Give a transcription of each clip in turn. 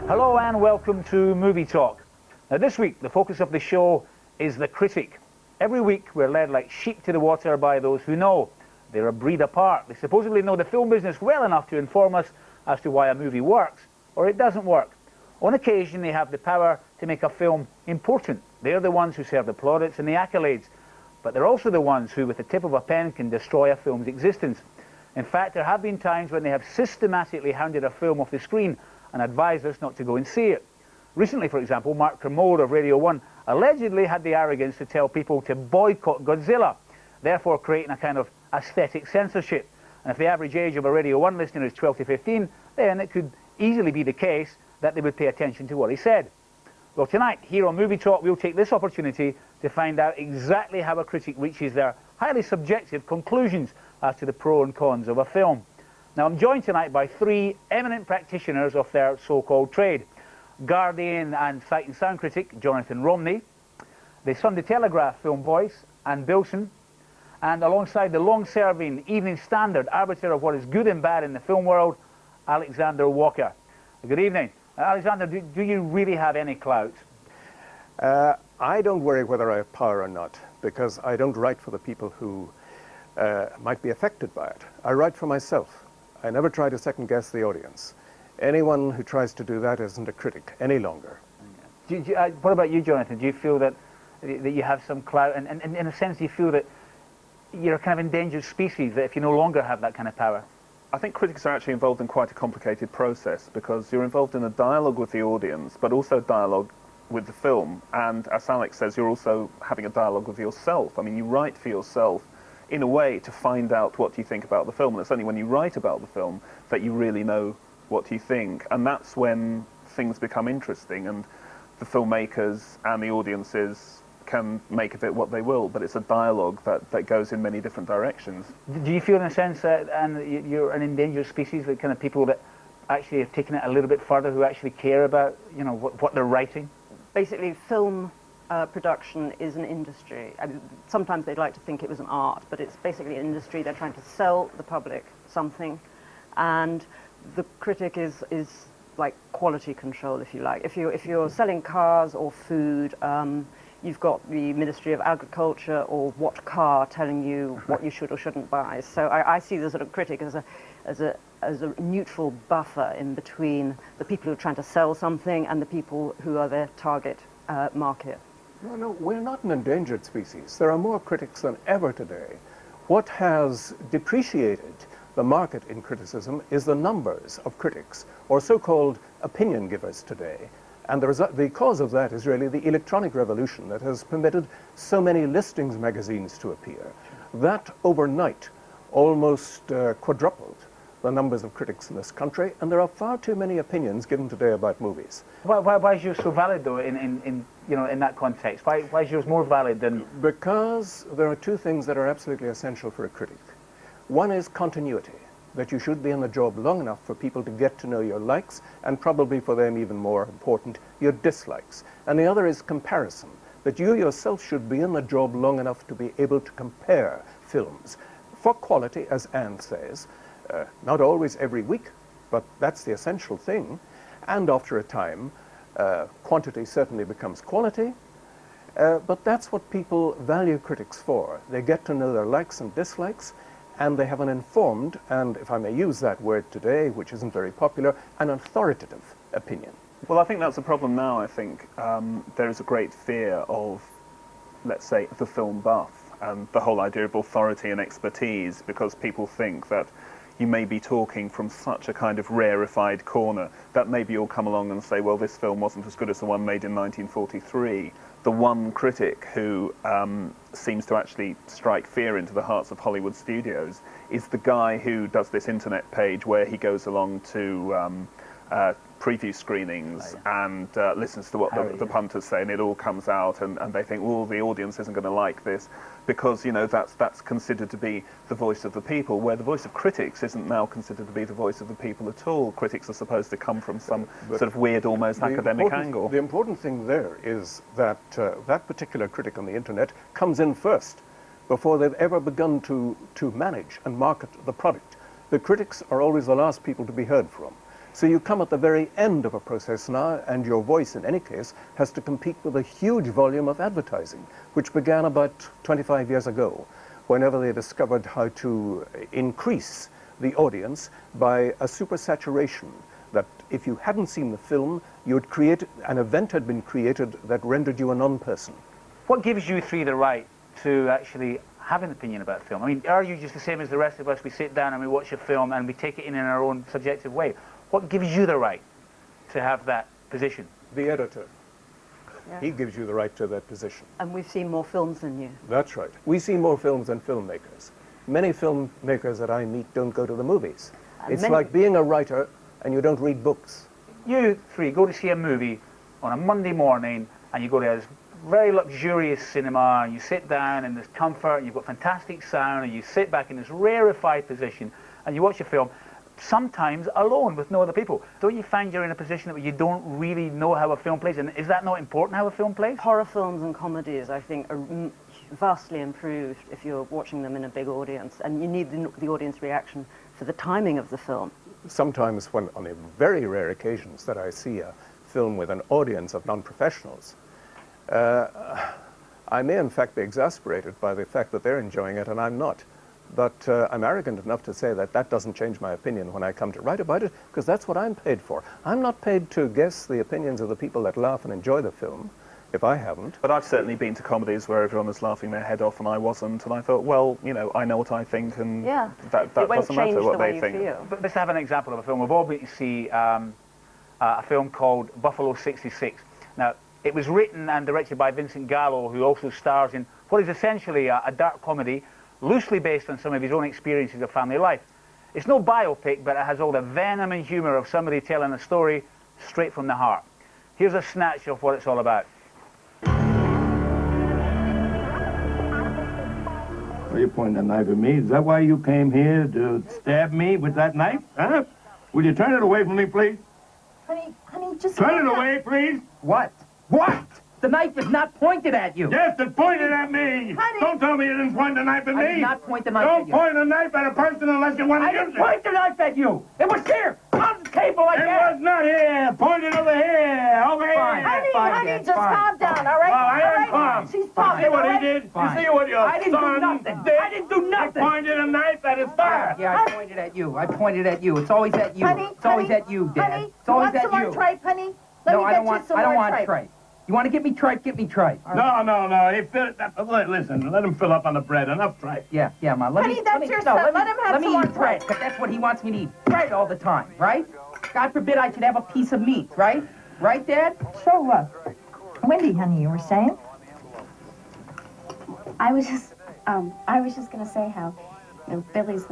Hello and welcome to Movie Talk. Now this week, the focus of the show is the critic. Every week, we're led like sheep to the water by those who know. They're a breed apart. They supposedly know the film business well enough to inform us as to why a movie works or it doesn't work. On occasion, they have the power to make a film important. They're the ones who serve the plaudits and the accolades. But they're also the ones who, with the tip of a pen, can destroy a film's existence. In fact, there have been times when they have systematically hounded a film off the screen and advised us not to go and see it. Recently, for example, Mark Kermode of Radio 1 allegedly had the arrogance to tell people to boycott Godzilla, therefore creating a kind of aesthetic censorship. And if the average age of a Radio 1 listener is 12 to 15, then it could easily be the case that they would pay attention to what he said. Well, tonight, here on Movie Talk, we'll take this opportunity to find out exactly how a critic reaches their highly subjective conclusions as to the pros and cons of a film. Now, I'm joined tonight by three eminent practitioners of their so-called trade. Guardian and Sight and Sound critic Jonathan Romney, the Sunday Telegraph film voice Anne Billson, and alongside the long-serving Evening Standard arbiter of what is good and bad in the film world, Alexander Walker. Good evening. Alexander, do you really have any clout? I don't worry whether I have power or not, because I don't write for the people who might be affected by it. I write for myself. I never try to second-guess the audience. Anyone who tries to do that isn't a critic any longer. What about you, Jonathan? Do you feel that you have some clout, and in a sense, do you feel that you're a kind of endangered species, that if you no longer have that kind of power? I think critics are actually involved in quite a complicated process, because you're involved in a dialogue with the audience, but also dialogue with the film. And as Alex says, you're also having a dialogue with yourself. I mean, you write for yourself in a way to find out what you think about the film. And it's only when you write about the film that you really know what you think. And that's when things become interesting, and the filmmakers and the audiences can make of it what they will, but it's a dialogue that goes in many different directions. Do you feel in a sense that you're an endangered species, the kind of people that actually have taken it a little bit further, who actually care about, you know, what they're writing? Basically, film production is an industry. I mean, sometimes they'd like to think it was an art, but it's basically an industry. They're trying to sell the public something, and the critic is like quality control, if you like. If you're selling cars or food, you've got the Ministry of Agriculture or What Car telling you what you should or shouldn't buy. So I see the sort of critic as a neutral buffer in between the people who are trying to sell something and the people who are their target market. No, we're not an endangered species. There are more critics than ever today. What has depreciated the market in criticism is the numbers of critics, or so-called opinion givers today. And the cause of that is really the electronic revolution that has permitted so many listings magazines to appear. That overnight almost quadrupled the numbers of critics in this country, and there are far too many opinions given today about movies. Why is yours so valid, though, in that context? Why is yours more valid than... Because there are two things that are absolutely essential for a critic. One is continuity, that you should be in the job long enough for people to get to know your likes, and probably for them even more important, your dislikes. And the other is comparison, that you yourself should be in the job long enough to be able to compare films. For quality, as Anne says, not always every week, but that's the essential thing. And after a time, quantity certainly becomes quality, but that's what people value critics for. They get to know their likes and dislikes, and they have an informed, and if I may use that word today, which isn't very popular, an authoritative opinion. Well, I think that's a problem now. I think there is a great fear of, let's say, the film buff, and the whole idea of authority and expertise, because people think that you may be talking from such a kind of rarefied corner that maybe you'll come along and say, well, this film wasn't as good as the one made in 1943. The one critic who seems to actually strike fear into the hearts of Hollywood studios is the guy who does this internet page where he goes along to preview screenings and listens to what the punters say, and it all comes out, and they think, well, the audience isn't going to like this, because, you know, that's considered to be the voice of the people, where the voice of critics isn't now considered to be the voice of the people at all. Critics are supposed to come from some sort of weird, almost academic angle. The important thing there is that that particular critic on the internet comes in first, before they've ever begun to manage and market the product. The critics are always the last people to be heard from. So you come at the very end of a process now, and your voice, in any case, has to compete with a huge volume of advertising, which began about 25 years ago, whenever they discovered how to increase the audience by a supersaturation, that if you hadn't seen the film, an event had been created that rendered you a non-person. What gives you three the right to actually have an opinion about film? I mean, are you just the same as the rest of us? We sit down and we watch a film and we take it in our own subjective way. What gives you the right to have that position? The editor. Yeah. He gives you the right to that position. And we've seen more films than you. That's right. We see more films than filmmakers. Many filmmakers that I meet don't go to the movies. It's like being a writer and you don't read books. You three go to see a movie on a Monday morning and you go to this very luxurious cinema and you sit down in this comfort and you've got fantastic sound and you sit back in this rarefied position and you watch a film, sometimes alone with no other people. Don't you find you're in a position where you don't really know how a film plays? And is that not important, how a film plays? Horror films and comedies, I think, are vastly improved if you're watching them in a big audience, and you need the audience reaction for the timing of the film. Sometimes, when on very rare occasions that I see a film with an audience of non-professionals, I may in fact be exasperated by the fact that they're enjoying it and I'm not. But I'm arrogant enough to say that that doesn't change my opinion when I come to write about it, because that's what I'm paid for. I'm not paid to guess the opinions of the people that laugh and enjoy the film, if I haven't. But I've certainly been to comedies where everyone was laughing their head off and I wasn't, and I thought, well, you know, I know what I think, and Yeah. that It won't doesn't change matter what the way they you think. feel. But let's have an example of a film. We've all been to see a film called Buffalo 66. Now, it was written and directed by Vincent Gallo, who also stars in what is essentially a dark comedy, loosely based on some of his own experiences of family life. It's no biopic, but it has all the venom and humour of somebody telling a story straight from the heart. Here's a snatch of what it's all about. Why are you pointing that knife at me? Is that why you came here, to stab me with that knife? Huh? Will you turn it away from me, please? Honey, just Turn it away, please! What? What? The knife is not pointed at you. Yes, it pointed at me! Honey. Don't tell me you didn't point the knife at me! I did not point the knife Don't at you. point a knife at a person unless you want I to use didn't it! point the knife at you. It was here, on the table like It that. was not here! Point it over here! Over here! Fine. Honey, Dad, just fine, calm down, fine. all right? Well, I All am right? calm. She's You talking, see what all he right? did? Fine. You see what your I didn't do son nothing. did? I didn't do nothing. He pointed a knife at his father! Yeah, I pointed at you. I pointed at you. It's always at you. Honey, It's always honey, at you, Dad. Honey, It's always want at some more you. tripe, honey? Let No, me I get don't you want. some I don't more want tripe. tripe. You want to get me tripe? Get me tripe. No. Listen, let him fill up on the bread. Enough tripe. Yeah, Ma. Honey, that's your son. Let him have let some me more eat bread, tripe. because that's what he wants me to eat. Bread all the time, right? God forbid I should have a piece of meat, right? Right, Dad? So, Wendy, honey, you were saying? I was just gonna say how, you know, Billy's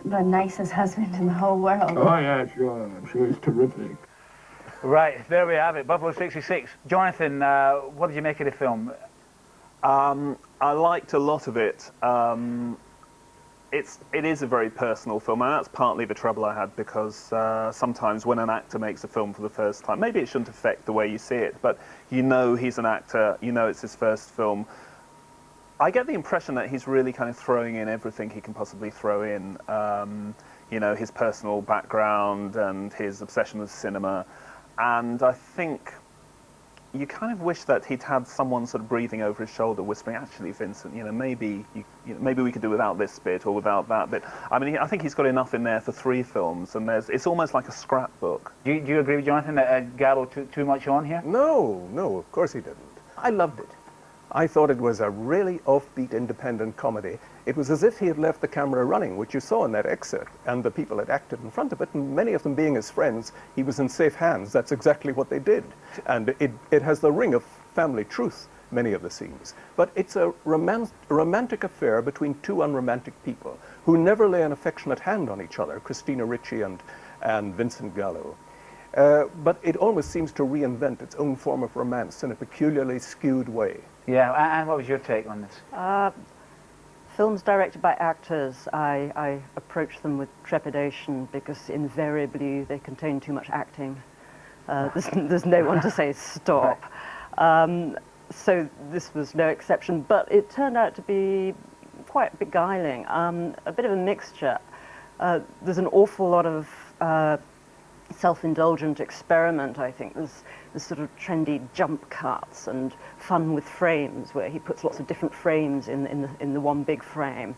the nicest husband in the whole world. Oh, yeah, sure. I'm sure he's terrific. Right, there we have it, Buffalo 66. Jonathan, what did you make of the film? I liked a lot of it. It is a very personal film, and that's partly the trouble I had, because sometimes when an actor makes a film for the first time, maybe it shouldn't affect the way you see it, but you know he's an actor, you know it's his first film. I get the impression that he's really kind of throwing in everything he can possibly throw in. You know, his personal background and his obsession with cinema. And I think you kind of wish that he'd had someone sort of breathing over his shoulder, whispering, actually, Vincent, you know, maybe maybe we could do without this bit or without that bit. I mean, I think he's got enough in there for 3 films, and it's almost like a scrapbook. Do you agree with Jonathan that Gallo took too much on here? No, of course he didn't. I loved it. I thought it was a really offbeat, independent comedy. It was as if he had left the camera running, which you saw in that excerpt, and the people had acted in front of it, and many of them being his friends, he was in safe hands. That's exactly what they did. And it has the ring of family truth, many of the scenes. But it's a romantic affair between 2 unromantic people who never lay an affectionate hand on each other, Christina Ricci and Vincent Gallo. But it always seems to reinvent its own form of romance in a peculiarly skewed way. Yeah, and what was your take on this? Films directed by actors, I approach them with trepidation, because invariably they contain too much acting. There's no one to say stop. So this was no exception, but it turned out to be quite beguiling, a bit of a mixture. There's an awful lot of self-indulgent experiment, I think. There's sort of trendy jump cuts and fun with frames, where he puts lots of different frames in the one big frame,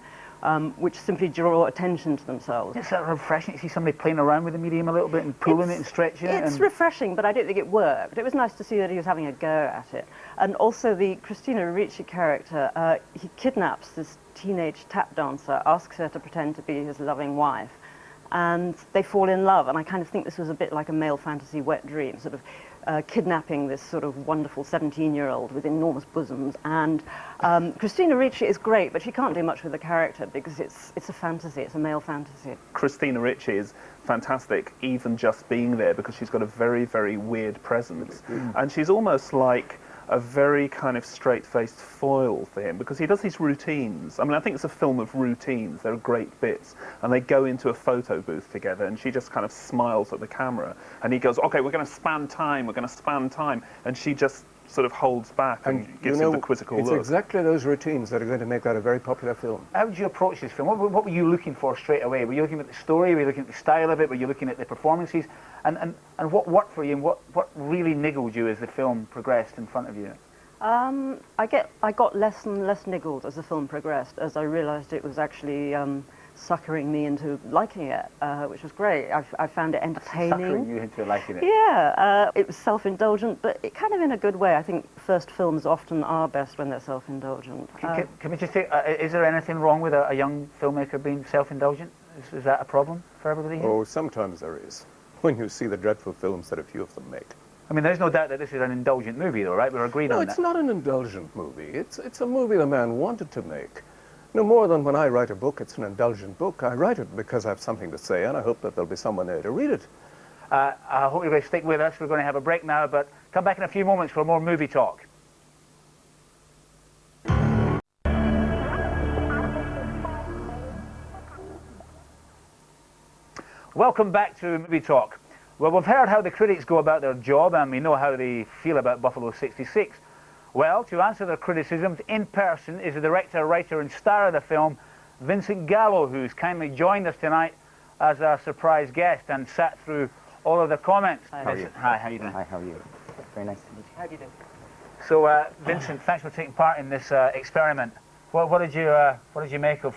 which simply draw attention to themselves. It's sort of refreshing to see somebody playing around with the medium a little bit and pulling it and stretching it. It's refreshing, but I don't think it worked. It was nice to see that he was having a go at it. And also the Christina Ricci character, he kidnaps this teenage tap dancer, asks her to pretend to be his loving wife, and they fall in love. And I kind of think this was a bit like a male fantasy wet dream, sort of kidnapping this sort of wonderful 17-year-old with enormous bosoms. And Christina Ricci is great, but she can't do much with the character because it's a fantasy, it's a male fantasy. Christina Ricci is fantastic, even just being there, because she's got a very, very weird presence. And she's almost like a very kind of straight-faced foil for him, because he does these routines. I mean, I think it's a film of routines. There are great bits, and they go into a photo booth together, and she just kind of smiles at the camera, and he goes, okay, we're going to span time, and she just sort of holds back and gives him the quizzical look. It's exactly those routines that are going to make that a very popular film. How did you approach this film? What were you looking for straight away? Were you looking at the story? Were you looking at the style of it? Were you looking at the performances? And what worked for you, and what really niggled you as the film progressed in front of you? I got less and less niggled as the film progressed, as I realised it was actually suckering me into liking it, which was great. I found it entertaining. Suckering you into liking it? Yeah, it was self-indulgent, but it kind of in a good way. I think first films often are best when they're self-indulgent. Can we just take, is there anything wrong with a young filmmaker being self-indulgent? Is that a problem for everybody here? Oh, sometimes there is, when you see the dreadful films that a few of them make. I mean, there's no doubt that this is an indulgent movie, though, right? We're agreed on that. No, it's not an indulgent movie. It's a movie the man wanted to make. No more than when I write a book, it's an indulgent book. I write it because I have something to say, and I hope that there'll be someone there to read it. I hope you're going to stick with us. We're going to have a break now, but come back in a few moments for more movie talk. Welcome back to Movie Talk. Well, we've heard how the critics go about their job, and we know how they feel about Buffalo 66. Well, to answer their criticisms, in person is the director, writer and star of the film, Vincent Gallo, who's kindly joined us tonight as a surprise guest and sat through all of the comments. Hi, how are you? Hi, how you doing? Hi, how are you? Very nice to meet you. How do you do? So, Vincent, thanks for taking part in this experiment. What did you make of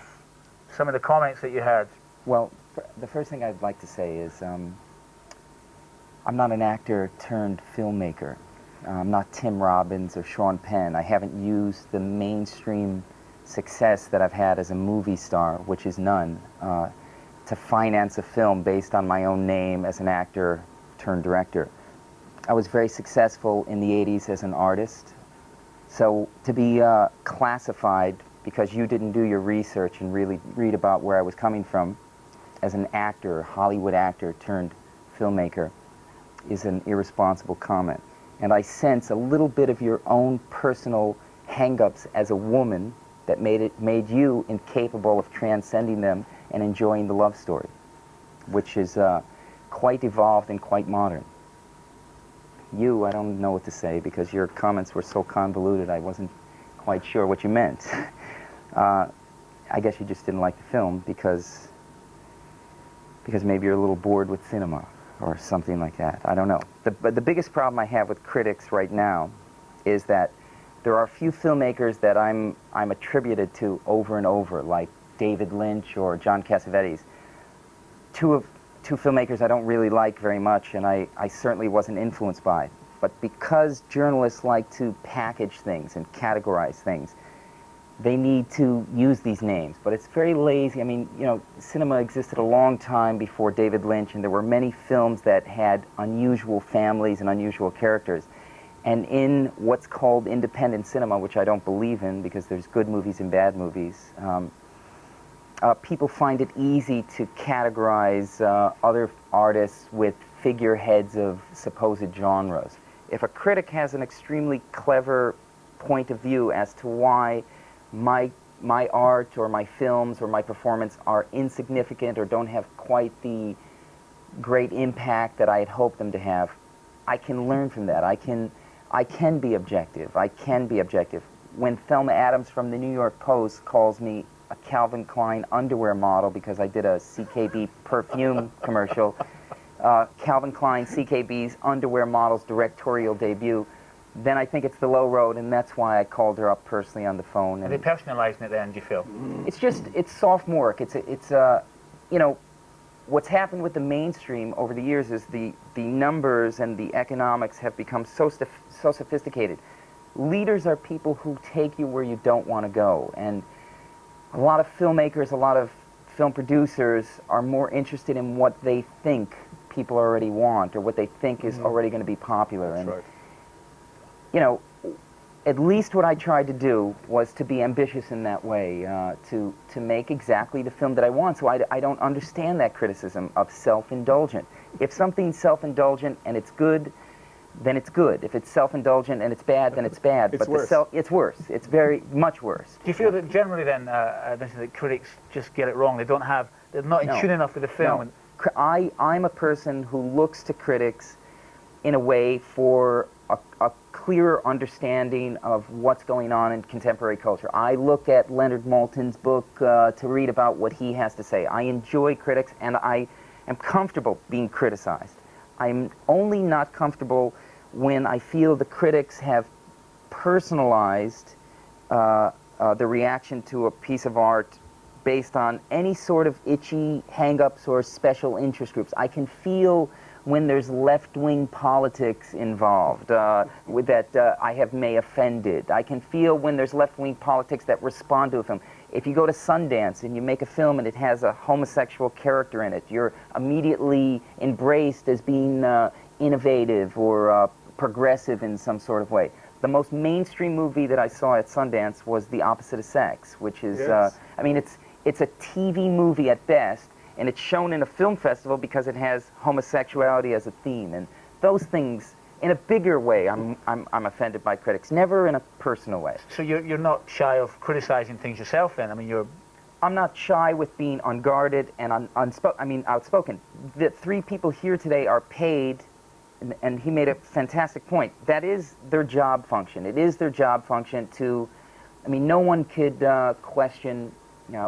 some of the comments that you heard? Well, the first thing I'd like to say is I'm not an actor turned filmmaker. I'm not Tim Robbins or Sean Penn. I haven't used the mainstream success that I've had as a movie star, which is none, to finance a film based on my own name as an actor turned director. I was very successful in the 80s as an artist. So to be classified because you didn't do your research and really read about where I was coming from as an actor, Hollywood actor turned filmmaker, is an irresponsible comment. And I sense a little bit of your own personal hang-ups as a woman that made you incapable of transcending them and enjoying the love story, which is quite evolved and quite modern. You, I don't know what to say because your comments were so convoluted I wasn't quite sure what you meant. I guess you just didn't like the film because maybe you're a little bored with cinema or something like that. I don't know. But the biggest problem I have with critics right now is that there are a few filmmakers that I'm attributed to over and over, like David Lynch or John Cassavetes. Two filmmakers I don't really like very much, and I certainly wasn't influenced by. But because journalists like to package things and categorize things, they need to use these names, but it's very lazy. I mean, you know, cinema existed a long time before David Lynch, and there were many films that had unusual families and unusual characters. And in what's called independent cinema, which I don't believe in because there's good movies and bad movies, people find it easy to categorize other artists with figureheads of supposed genres. If a critic has an extremely clever point of view as to why my art or my films or my performance are insignificant or don't have quite the great impact that I had hoped them to have, I can learn from that. I can be objective. I can be objective. When Thelma Adams from the New York Post calls me a Calvin Klein underwear model because I did a CKB perfume commercial, Calvin Klein, CKB's underwear model's directorial debut, then I think it's the low road, and that's why I called her up personally on the phone. Are they personalising it then, do you feel? It's just, it's sophomoric. You know, what's happened with the mainstream over the years is the numbers and the economics have become so sophisticated. Leaders are people who take you where you don't want to go, and a lot of filmmakers, a lot of film producers are more interested in what they think people already want, or what they think is already going to be popular. That's and right. you know, at least what I tried to do was to be ambitious in that way, to make exactly the film that I want. So I don't understand that criticism of self-indulgent. If something's self-indulgent and it's good, then it's good. If it's self-indulgent and it's bad, then it's bad. It's worse. It's worse. It's very much worse. Do you feel that generally then, Vincent, that critics just get it wrong? They're not in tune enough with the film? No. I'm a person who looks to critics in a way for a clearer understanding of what's going on in contemporary culture. I look at Leonard Maltin's book to read about what he has to say. I enjoy critics, and I am comfortable being criticized. I'm only not comfortable when I feel the critics have personalized the reaction to a piece of art based on any sort of itchy hang-ups or special interest groups. I can feel when there's left-wing politics involved that I may offended. I can feel when there's left-wing politics that respond to a film. If you go to Sundance and you make a film and it has a homosexual character in it, you're immediately embraced as being innovative or progressive in some sort of way. The most mainstream movie that I saw at Sundance was The Opposite of Sex, which is, Yes. I mean, it's a TV movie at best, and it's shown in a film festival because it has homosexuality as a theme. And those things, in a bigger way, I'm offended by critics, never in a personal way. So you're not shy of criticising things yourself then? I mean, I'm not shy with being unguarded and outspoken. The three people here today are paid, and he made a fantastic point. That is their job function. It is their job function to, I mean, no one could question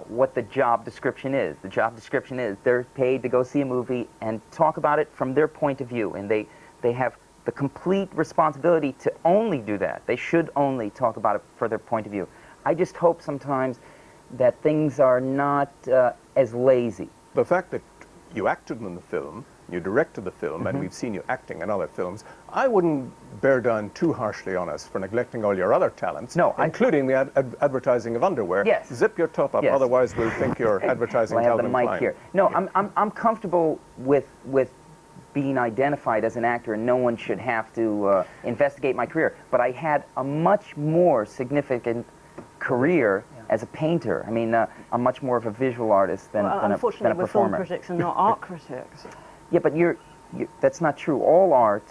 what the job description is. The job description is they're paid to go see a movie and talk about it from their point of view, and they have the complete responsibility to only do that. They should only talk about it for their point of view. I just hope sometimes that things are not as lazy. The fact that you acted in the film, you directed the film, and we've seen you acting in other films, I wouldn't bear down too harshly on us for neglecting all your other talents, including the advertising of underwear. Yes. Zip your top up, Yes. otherwise we'll think you're advertising well, I have Calvin the mic Klein. here. No, I'm comfortable with being identified as an actor, and no one should have to investigate my career. But I had a much more significant career as a painter. I mean, I'm much more of a visual artist than a unfortunately, we're film performer. critics and not art critics. Yeah, but that's not true. All art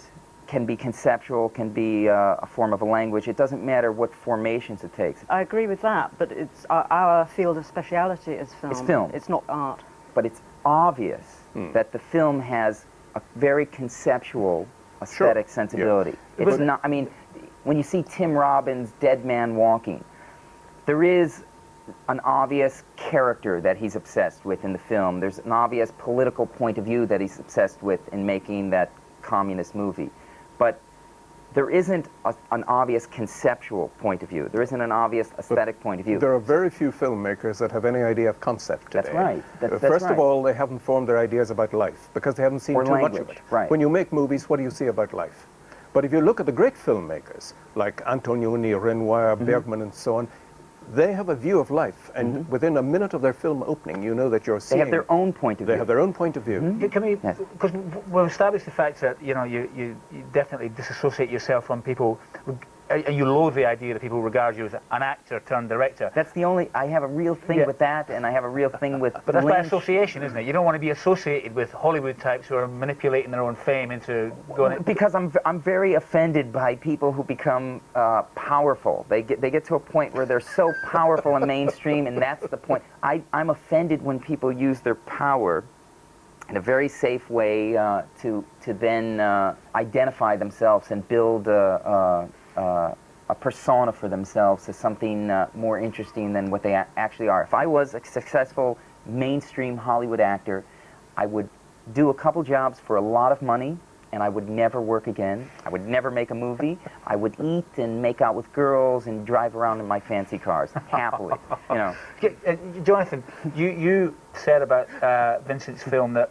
can be conceptual, can be a form of a language. It doesn't matter what formations it takes. I agree with that, but it's our field of speciality is film. It's film. It's not art. But it's obvious that the film has a very conceptual aesthetic sensibility. Yeah. It's not, I mean, when you see Tim Robbins' Dead Man Walking, there is an obvious character that he's obsessed with in the film. There's an obvious political point of view that he's obsessed with in making that communist movie. But there isn't an obvious conceptual point of view. There isn't an obvious aesthetic point of view. There are very few filmmakers that have any idea of concept today. That's right. That's First right. of all, they haven't formed their ideas about life because they haven't seen Or too much of language, it. right. When you make movies, what do you see about life? But if you look at the great filmmakers like Antonioni, Renoir, Bergman, and so on, they have a view of life, and within a minute of their film opening, you know that you're seeing... They have their own point of view. They have their own point of view. Can we, because we've established the fact that, you know, you definitely disassociate yourself from people, and you loathe the idea that people regard you as an actor turned director. That's the only, I have a real thing with that, and I have a real thing with But that's by Lynch. association, isn't it? You don't want to be associated with Hollywood types who are manipulating their own fame into going... Because I'm very offended by people who become powerful. They get to a point where they're so powerful and mainstream, and that's the point. I'm offended when people use their power in a very safe way to then identify themselves and build a persona for themselves as something more interesting than what they actually are. If I was a successful mainstream Hollywood actor, I would do a couple jobs for a lot of money, and I would never work again. I would never make a movie. I would eat and make out with girls and drive around in my fancy cars, happily, you know. Jonathan, you said about Vincent's film that,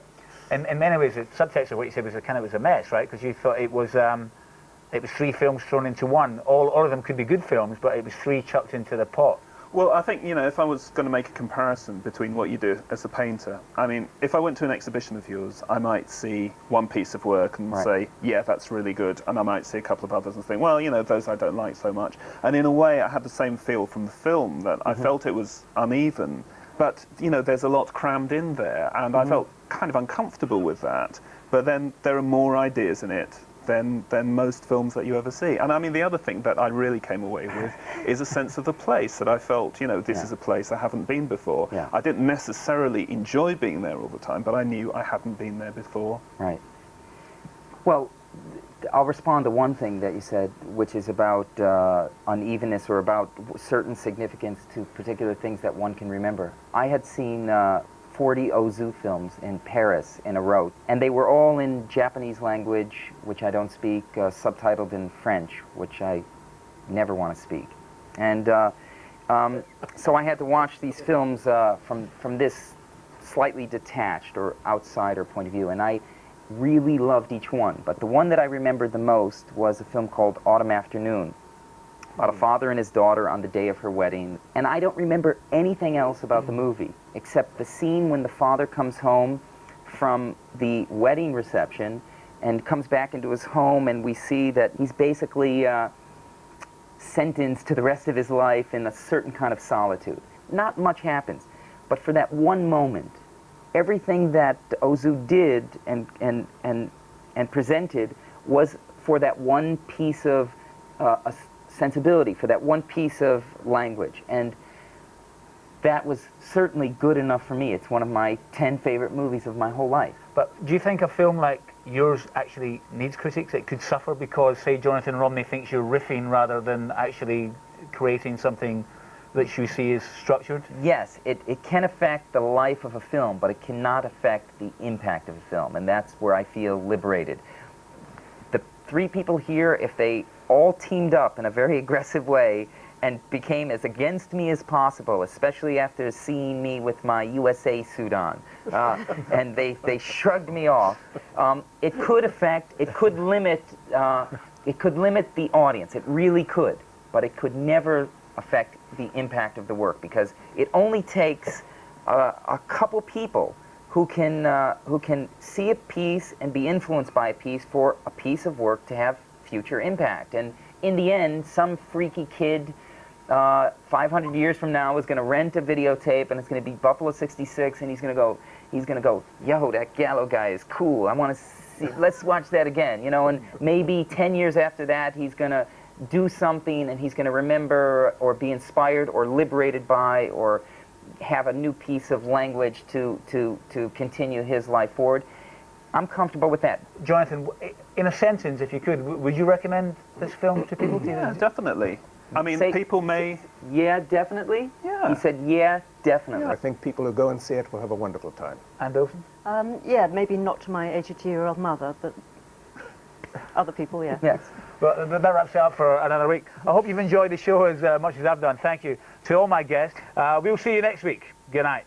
in many ways, the subtext of what you said was a mess, right? Because you thought it was 3 films thrown into one. All of them could be good films, but it was 3 chucked into the pot. Well, I think, you know, if I was going to make a comparison between what you do as a painter, I mean, if I went to an exhibition of yours, I might see one piece of work and say, yeah, that's really good, and I might see a couple of others and think, well, you know, those I don't like so much. And in a way, I had the same feel from the film, that I felt it was uneven, but, you know, there's a lot crammed in there, and I felt kind of uncomfortable with that. But then there are more ideas in it than most films that you ever see. And I mean, the other thing that I really came away with is a sense of the place, that I felt, you know, this is a place I haven't been before. I didn't necessarily enjoy being there all the time, but I knew I hadn't been there before. Right. Well, I'll respond to one thing that you said, which is about unevenness, or about certain significance to particular things that one can remember. I had seen 40 Ozu films in Paris in a row, and they were all in Japanese language, which I don't speak, subtitled in French, which I never want to speak. And so I had to watch these films from this slightly detached or outsider point of view, and I really loved each one. But the one that I remembered the most was a film called Autumn Afternoon, about a father and his daughter on the day of her wedding. And I don't remember anything else about the movie, except the scene when the father comes home from the wedding reception and comes back into his home, and we see that he's basically sentenced to the rest of his life in a certain kind of solitude. Not much happens, but for that one moment, everything that Ozu did and presented was for that one piece of a sensibility, for that one piece of language, and that was certainly good enough for me. It's one of my 10 favorite movies of my whole life. But do you think a film like yours actually needs critics? It could suffer because, say, Jonathan Romney thinks you're riffing rather than actually creating something that you see as structured? Yes, it can affect the life of a film, but it cannot affect the impact of a film, and that's where I feel liberated. The 3 people here, if they all teamed up in a very aggressive way and became as against me as possible, especially after seeing me with my USA suit on, and they shrugged me off, it could limit the audience. It really could, but it could never affect the impact of the work, because it only takes a couple people who can see a piece and be influenced by a piece for a piece of work to have future impact. And in the end, some freaky kid 500 years from now is going to rent a videotape, and it's going to be Buffalo 66, and he's going to go, yo, that Gallo guy is cool. I want to see, let's watch that again, you know. And maybe 10 years after that, he's going to do something, and he's going to remember or be inspired or liberated by or have a new piece of language to continue his life forward. I'm comfortable with that. Jonathan, in a sentence, if you could, would you recommend this film to people? Yeah, definitely. I mean, people may... Yeah, definitely? Yeah. He said, yeah, definitely. Yeah, I think people who go and see it will have a wonderful time. And Billson? Yeah, maybe not to my 82-year-old mother, but other people, yeah. Yes. Well, that wraps it up for another week. I hope you've enjoyed the show as much as I've done. Thank you to all my guests. We'll see you next week. Good night.